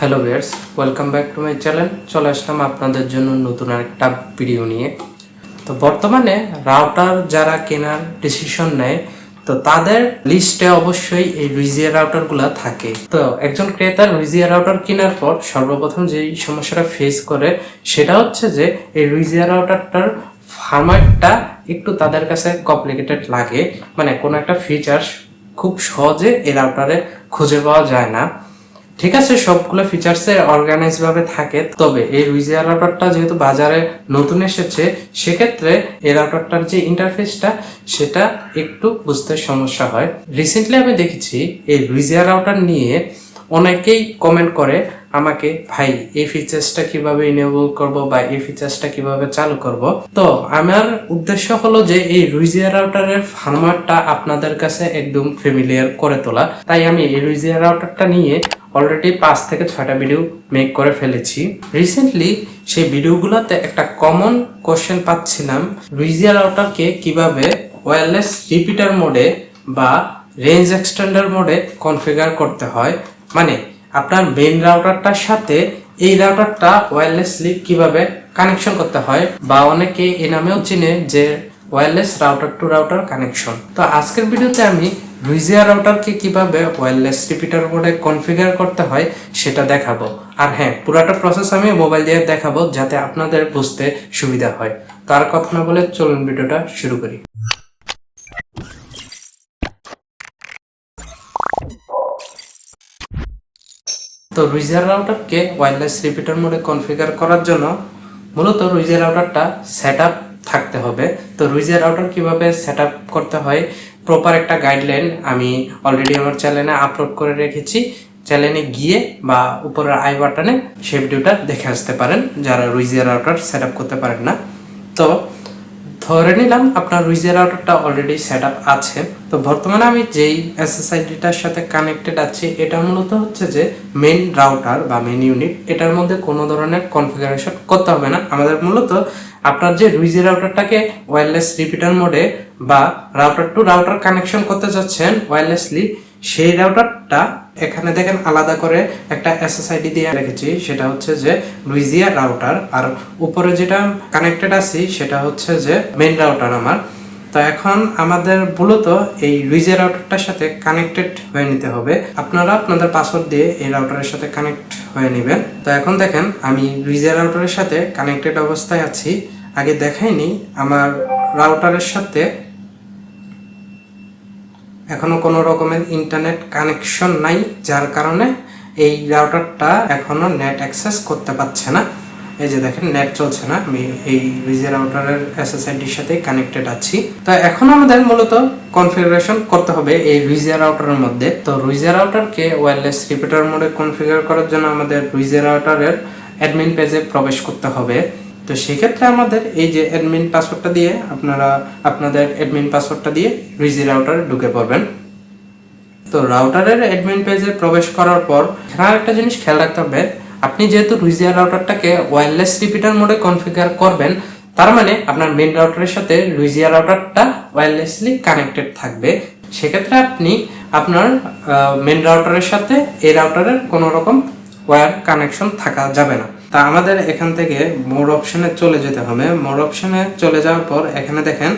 Hello viewers, welcome back to my channel. চলে আসলাম আপনাদের জন্য নতুন আরেকটা ভিডিও নিয়ে। তো বর্তমানে রাউটার যারা কেনার ডিসিশন নেয়, তো তাদের লিস্টে অবশ্যই এই রুইজিয়া রাউটারগুলো থাকে। তো একজন ক্রেতা রুইজিয়া রাউটার কেনার পর সর্বপ্রথম যেই সমস্যাটা ফেস করে সেটা হচ্ছে যে এই রুইজিয়া রাউটারটার ফরম্যাটটা একটু তাদের কাছে কমপ্লিকেটেড লাগে। মানে কোনো একটা ফিচার্স খুব সহজে এই রাউটারে খুঁজে পাওয়া যায় না। ঠিক আছে, সবগুলো ফিচার্সে অর্গানাইজ ভাবে থাকে, তবে এই রুইজিয়া রাউটারটা যেহেতু বাজারে নতুন এসেছে, সেক্ষেত্রে এই রাউটারটার যে ইন্টারফেসটা সেটা একটু বুঝতে সমস্যা হয়। রিসেন্টলি আমি দেখেছি এই রুইজিয়া রাউটার নিয়ে অনেকেই কমেন্ট করে আমাকে, ভাই এই ফিচার্সটা কিভাবে ইনেবল করব বা এই ফিচার্সটা কিভাবে চালু করব। তো আমার উদ্দেশ্য হলো যে এই রুইজিয়া রাউটারের ফরম্যাটটা আপনাদের কাছে একদম ফ্যামিলিয়ার করে তোলা। তাই আমি এই রুইজিয়া রাউটারটা নিয়ে অলরেডি 5 থেকে 6টা ভিডিও মেক করে ফেলেছি। রিসেন্টলি সেই ভিডিওগুলোতে একটা কমন কোশ্চেন পাচ্ছিলাম, রুইজিয়া রাউটারকে কিভাবে ওয়্যারলেস রিপিটার মোডে বা রেঞ্জ এক্সটেন্ডার মোডে কনফিগার করতে হয়। মানে আপনার মেইন রাউটারটার সাথে এই রাউটারটা ওয়্যারলেসলি কিভাবে কানেকশন করতে হয়, বা অনেকে এই নামেও চিনে যে wireless router to router connection. তো আজকের ভিডিওতে আমি রুইজিয়া রাউটারকে কিভাবে ওয়্যারলেস রিপিটার মোডে কনফিগার করতে হয় সেটা দেখাবো। আর হ্যাঁ, পুরোটা প্রসেস আমি মোবাইল দিয়ে দেখাবো যাতে আপনাদের বুঝতে সুবিধা হয়। তার কথা না বলে চলুন ভিডিওটা শুরু করি। তো রুইজিয়া রাউটারকে ওয়্যারলেস রিপিটার মোডে কনফিগার করার জন্য মূলত রুইজিয়া রাউটারটা সেটআপ থাকতে হবে। তো রুইজিয়া রাউটার কিভাবে সেটআপ করতে হয় প্রপার একটা গাইডলাইন আমি অলরেডি আমার চ্যানেলে আপলোড করে রেখেছি। চ্যানেলে গিয়ে বা উপরের আই বাটনে সেই ভিডিওটা দেখে আসতে পারেন যারা রুইজিয়া রাউটার সেটআপ করতে পারেন না। তো ধরে নিলাম আপনার রুইজিয়া রাউটারটা অলরেডি সেটআপ আছে। তো বর্তমানে আমি যেই এসএসআইডিটার সাথে কানেক্টেড আছি এটা মূলত হচ্ছে যে মেইন রাউটার বা মেইন ইউনিট। এটার মধ্যে কোনো ধরনের কনফিগারেশন করতে হবে না। আমাদের মূলত আপনার যে রুইজিয়া রাউটারটাকে ওয়্যারলেস রিপিটার মোডে বা রাউটার টু রাউটার কানেকশন করতে যাচ্ছেন ওয়্যারলেসলি, সেই রাউটারটা এখানে দেখেন আলাদা করে একটা এসএসআইডি দিয়ে রেখেছি, সেটা হচ্ছে যে রুইজিয়া রাউটার। আর উপরে যেটা কানেক্টেড আছি সেটা হচ্ছে যে মেইন রাউটার আমার। তো এখন আমাদের মূলত এই রুইজিয়া রাউটারটার সাথে কানেক্টেড হয়ে নিতে হবে। আপনারা আপনাদের পাসওয়ার্ড দিয়ে এই রাউটারের সাথে কানেক্ট হয়ে নেবেন। তো এখন দেখেন আমি রুইজিয়া রাউটারের সাথে কানেক্টেড অবস্থায় আছি। আগে দেখাইনি, আমার রাউটারের সাথে এখনো কোনো রকমের ইন্টারনেট কানেকশন নাই, যার কারণে এই রাউটারটা এখনো নেট অ্যাক্সেস করতে পারছে না। এই যে দেখেন নেট চলছে না, আমি এই রুইজিয়া রাউটারের এসএসআইডির সাথে কানেক্টেড আছি। তো এখন আমাদের মূলত কনফিগারেশন করতে হবে এই রুইজিয়া রাউটারের মধ্যে। তো রুইজিয়া রাউটারকে ওয়্যারলেস রিপিটার মোডে কনফিগার করার জন্য আমাদের রুইজিয়া রাউটারের অ্যাডমিন পেজে প্রবেশ করতে হবে। তো সেক্ষেত্রে আমাদের এই যে অ্যাডমিন পাসওয়ার্ডটা দিয়ে আপনারা আপনাদের অ্যাডমিন পাসওয়ার্ডটা দিয়ে রুইজিয়া রাউটারে ঢুকে পড়বেন। তো রাউটারের অ্যাডমিন পেজে প্রবেশ করার পর এখানে একটা জিনিস খেয়াল রাখতে হবে, আপনি যেহেতু রুইজিয়া রাউটারটাকে ওয়্যারলেস রিপিটার মোডে কনফিগার করবেন, তার মানে আপনার মেইন রাউটারের সাথে রুইজিয়া রাউটারটা ওয়্যারলেসলি কানেক্টেড থাকবে। সেক্ষেত্রে আপনি আপনার মেইন রাউটারের সাথে এই রাউটারের কোনো রকম ওয়্যার কানেকশন থাকা যাবে না। তা আমাদের এখান থেকে মোড অপশনে চলে যেতে হবে। মোড অপশনে চলে যাওয়ার পর এখানে দেখেন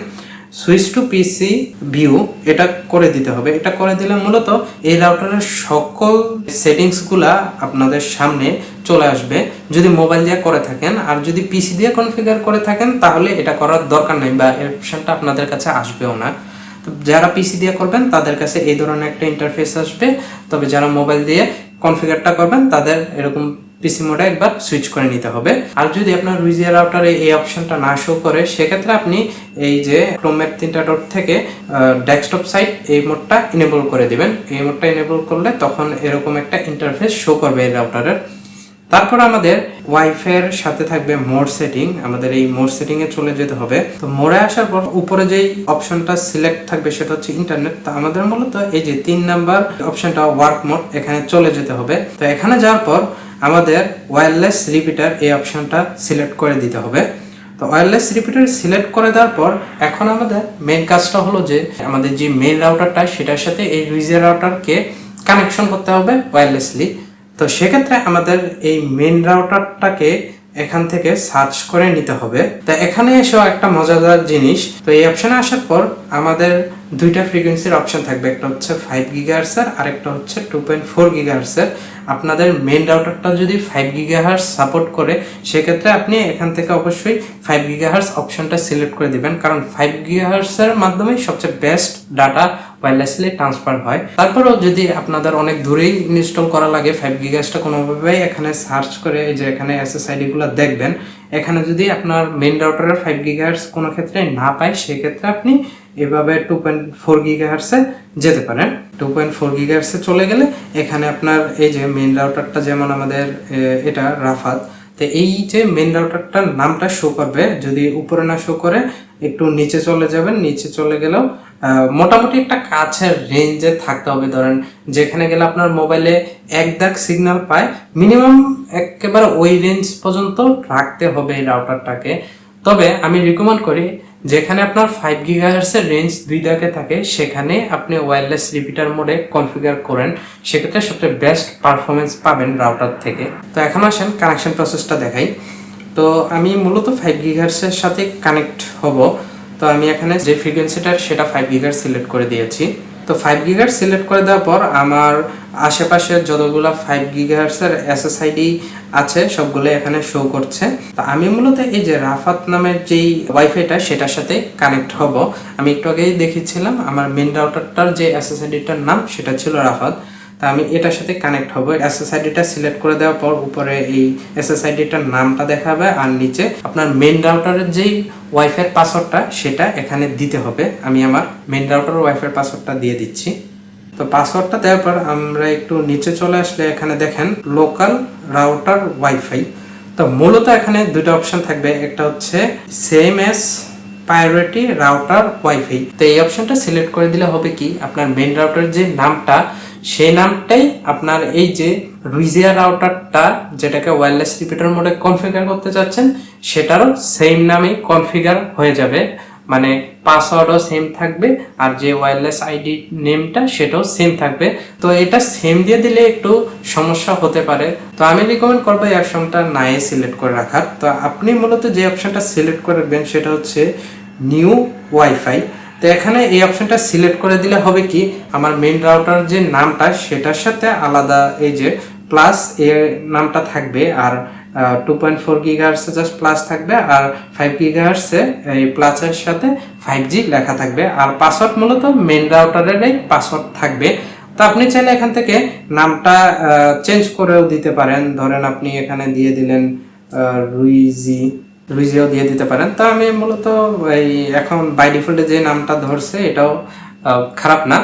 সুইচ টু পিসি ভিউ, এটা করে দিতে হবে। এটা করে দিলে মূলত এই রাউটারের সকল সেটিংসগুলা আপনাদের সামনে চলে আসবে যদি মোবাইল দিয়ে করে থাকেন। আর যদি পিসি দিয়ে কনফিগার করে থাকেন তাহলে এটা করার দরকার নেই বা এই অপশনটা আপনাদের কাছে আসবেও না। যারা পিসি দিয়ে করবেন তাদের কাছে এই ধরনের একটা ইন্টারফেস আসবে, তবে যারা মোবাইল দিয়ে কনফিগারটা করবেন তাদের এরকম পিসি মোডে একবার সুইচ করে নিতে হবে। আর যদি আপনার রুইজিয়া রাউটারে এই অপশনটা না শো করে, সেক্ষেত্রে আপনি এই যে ক্রোমের 3টা ডট থেকে ডেস্কটপ সাইট এই মোডটা ইনেবল করে দিবেন। এই মোডটা ইনেবল করলে তখন এরকম একটা ইন্টারফেস শো করবে এই রাউটারের। তারপর আমাদের ওয়াইফাই এর সাথে থাকবে মোড সেটিং। আমাদের এই মোড সেটিং এ চলে যেতে হবে। তো মোডে আসার পর উপরে যেই অপশনটা সিলেক্ট থাকবে সেটা হচ্ছে ইন্টারনেট। তো আমাদের মূলত এই যে 3 নাম্বার অপশনটা ওয়ার্ক মোড, এখানে চলে যেতে হবে। তো এখানে যাওয়ার পর আমাদের ওয়্যারলেস রিপিটার এই অপশনটা সিলেক্ট করে দিতে হবে। তো ওয়্যারলেস রিপিটার সিলেক্ট করে দেওয়ার পর এখন আমাদের মেইন কাজটা হলো যে আমাদের যে মেইন রাউটারটা সেটার সাথে এই রুইজিয়া রাউটারকে কানেকশন করতে হবে ওয়্যারলেসলি। তো সেক্ষেত্রে আমাদের এই মেইন রাউটারটাকে এখান থেকে সার্চ করে নিতে হবে। তো এখানে এসেও একটা মজাদার জিনিস, তো এই অপশনে আসার পর আমাদের দুইটা ফ্রিকোয়েন্সির অপশন থাকবে, একটা হচ্ছে 5 GHz এর আর একটা হচ্ছে 2.4 GHz এর। আপনাদের মেইন রাউটারটা যদি 5 GHz সাপোর্ট করে সেক্ষেত্রে আপনি এখান থেকে অবশ্যই 5 GHz অপশনটা সিলেক্ট করে দিবেন, কারণ 5 GHz এর মাধ্যমে সবচেয়ে বেস্ট ডাটা ওয়্যারলেসলি ট্রান্সফার হয়। তারপরেও যদি আপনাদের অনেক দূরেই ইনস্টল করা লাগে 5 GHzটা কোনোভাবেই এখানে সার্চ করে যে এখানে SSID গুলো দেখবেন, এখানে যদি আপনার মেইন রাউটারের 5 GHz কোনো ক্ষেত্রে না পায় সেক্ষেত্রে আপনি এভাবে 2.4 GHz এ যেতে পারেন। 2.4 GHz এ চলে গেলে এখানে আপনার এই যে মেইন রাউটারটা, যেমন আমাদের এটা রাফাত, তো এই যে মেইন রাউটারটার নামটা শো করবে, যদি উপরে না শো করে একটু নিচে চলে যাবেন, নিচে চলে গেলেও মোটামুটি একটা কাছের রেঞ্জে থাকতে হবে। ধরেন যেখানে গেলে আপনার মোবাইলে 1 দাগ সিগন্যাল পায়, মিনিমাম একেবারে ওই রেঞ্জ পর্যন্ত রাখতে হবে এই রাউটারটাকে। তবে আমি রিকমেন্ড করি যেখানে আপনার 5 GHz এর রেঞ্জ 2 দাগে থাকে সেখানে আপনি ওয়্যারলেস রিপিটার মোডে কনফিগার করেন, সেক্ষেত্রে সবচেয়ে বেস্ট পারফরমেন্স পাবেন রাউটার থেকে। তো এখন আসেন কানেকশন প্রসেসটা দেখাই। তো আমি মূলত 5 GHz এর সাথে কানেক্ট হব। তো আমি এখানে যে ফ্রিকোয়েন্সিটা সেটা 5 GHz সিলেক্ট করে দিয়েছি। তো 5 GHz সিলেক্ট করে দেওয়ার পর আমার আশেপাশে যতগুলো 5 GHz এর SSID আছে সবগুলো এখানে শো করছে। তো আমি মূলত এই যে রাফাত নামের যেই ওয়াইফাইটা সেটার সাথে কানেক্ট হব। আমি একটু আগেই দেখিয়েছিলাম আমার মেইন রাউটারটার যে SSIDটার নাম সেটা ছিল রাফাত। তা আমি এটার সাথে কানেক্ট হব। SSIDটা সিলেক্ট করে দেওয়ার পর উপরে এই SSIDটার নামটা দেখাবে আর নিচে আপনার মেইন রাউটারের যেই ওয়াইফাই পাসওয়ার্ডটা সেটা এখানে দিতে হবে। আমি আমার মেইন রাউটারের ওয়াইফাই পাসওয়ার্ডটা দিয়ে দিচ্ছি। তো পাসওয়ার্ডটা দেওয়ার পর আমরা একটু নিচে চলে আসলে এখানে দেখেন লোকাল রাউটার ওয়াইফাই। তো মূলত এখানে দুটো অপশন থাকবে, একটা হচ্ছে same S priority router wifi. তো এই অপশনটা সিলেক্ট করে দিলে হবে কি, আপনার মেইন রাউটারের যে নামটা সেই নামটাই আপনার এই যে রুইজিয়া রাউটারটা যেটাকে ওয়্যারলেস রিপিটার মোডে কনফিগার করতে চাচ্ছেন সেটারও সেম নামেই কনফিগার হয়ে যাবে, মানে পাসওয়ার্ডও সেম থাকবে আর যে ওয়্যারলেস আইডি নেমটা সেটাও সেম থাকবে। তো এটা সেম দিয়ে দিলে একটু সমস্যা হতে পারে, তো আমি রিকমেন্ড করবো এই অপশনটা নাই সিলেক্ট করে রাখার। তো আপনি মূলত যে অপশনটা সিলেক্ট করে রাখবেন সেটা হচ্ছে নিউ ওয়াইফাই। তো এখানে এই অপশনটা সিলেক্ট করে দিলে হবে কি, আমার মেইন রাউটার যে নামটা সেটার সাথে আলাদা এই যে প্লাস এর নামটা থাকবে, আর 2.4 GHz এ জাস্ট প্লাস থাকবে, আর 5 GHz এ এই প্লাসের সাথে 5G লেখা থাকবে, আর পাসওয়ার্ড মূলত মেইন রাউটারেরই পাসওয়ার্ড থাকবে। তো আপনি চাইলে এখান থেকে নামটা চেঞ্জ করেও দিতে পারেন। ধরেন আপনি এখানে দিয়ে দিলেন রুইজিও দিয়ে দিতে পারেন। তো আমি মূলত এই এখন বাই ডিফল্টে যে নামটা ধরছে এটাও খারাপ না,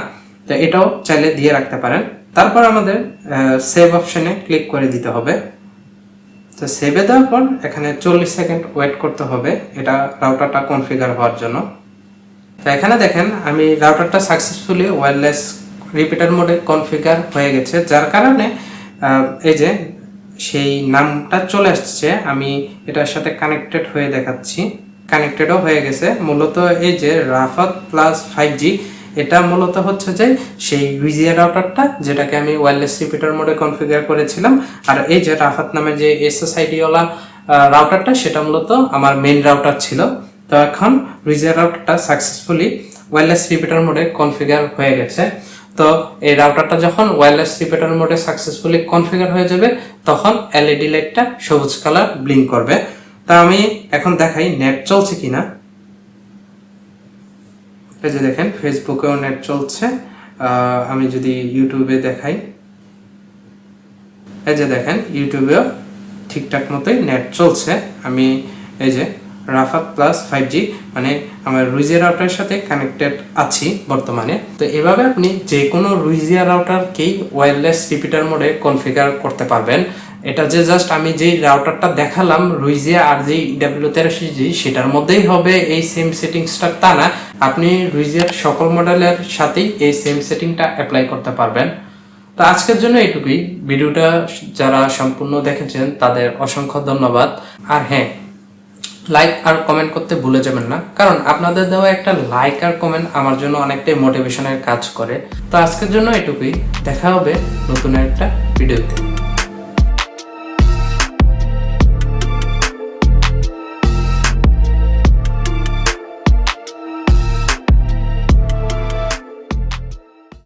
তো এটাও চাইলে দিয়ে রাখতে পারেন। তারপর আমাদের সেভ অপশনে ক্লিক করে দিতে হবে। তো সেভে দেওয়ার পর এখানে 40 সেকেন্ড ওয়েট করতে হবে এটা রাউটারটা কনফিগার হওয়ার জন্য। তো এখানে দেখেন আমি রাউটারটা সাকসেসফুলি ওয়্যারলেস রিপিটার মোডে কনফিগার হয়ে গেছে, যার কারণে এই যে সেই নামটা চলে আসছে। আমি এটার সাথে কানেক্টেড হয়ে দেখাচ্ছি, কানেক্টেডও হয়ে গেছে। মূলত এই যে রাফাত প্লাস 5G এটা মূলত হচ্ছে যে সেই রুইজিয়া রাউটারটা যেটাকে আমি ওয়্যারলেস রিপিটার মোডে কনফিগার করেছিলাম, আর এই যে রাফাত নামে যে SSID ওয়ালা রাউটারটা সেটা মূলত আমার মেইন রাউটার ছিল। তো এখন রুইজিয়া রাউটারটা সাকসেসফুলি ওয়্যারলেস রিপিটার মোডে কনফিগার হয়ে গেছে। তো এই রাউটারটা যখন ওয়্যারলেস রিপিটার মোডে সাকসেসফুলি কনফিগার হয়ে যাবে তখন এলইডি লাইটটা সবুজ কালার ব্লিঙ্ক করবে। তা আমি এখন দেখাই নেট চলছে কিনা। এই যে দেখেন ফেসবুকেও নেট চলছে, আমি যদি ইউটিউবে দেখাই, এই যে দেখেন ইউটিউবেও ঠিকঠাক মতোই নেট চলছে। আমি এই যে রাফাত প্লাস 5G মানে আমার রুইজিয়া রাউটারের সাথে কানেক্টেড আছি বর্তমানে। তো এভাবে আপনি যে কোনো রুইজিয়া রাউটারকেই ওয়্যারলেস রিপিটার মোডে কনফিগার করতে পারবেন। এটা যে জাস্ট আমি যেই রাউটারটা দেখালাম রুইজিয়া আর যে EW83G সেটার মধ্যেই হবে এই সেম সেটিংসটা তা না, আপনি রুইজিয়ার সকল মডেলের সাথেই এই সেম সেটিংটা অ্যাপ্লাই করতে পারবেন। তো আজকের জন্য এইটুকুই। ভিডিওটা যারা সম্পূর্ণ দেখেছেন তাদের অসংখ্য ধন্যবাদ। আর হ্যাঁ, লাইক আর কমেন্ট করতে ভুলে যাবেন না, কারণ আপনাদের দেওয়া একটা লাইক আর কমেন্ট আমার জন্য অনেকটাই মোটিভেশনের কাজ করে। তো আজকের জন্য এটুকুই, দেখা হবে নতুন একটা ভিডিওতে।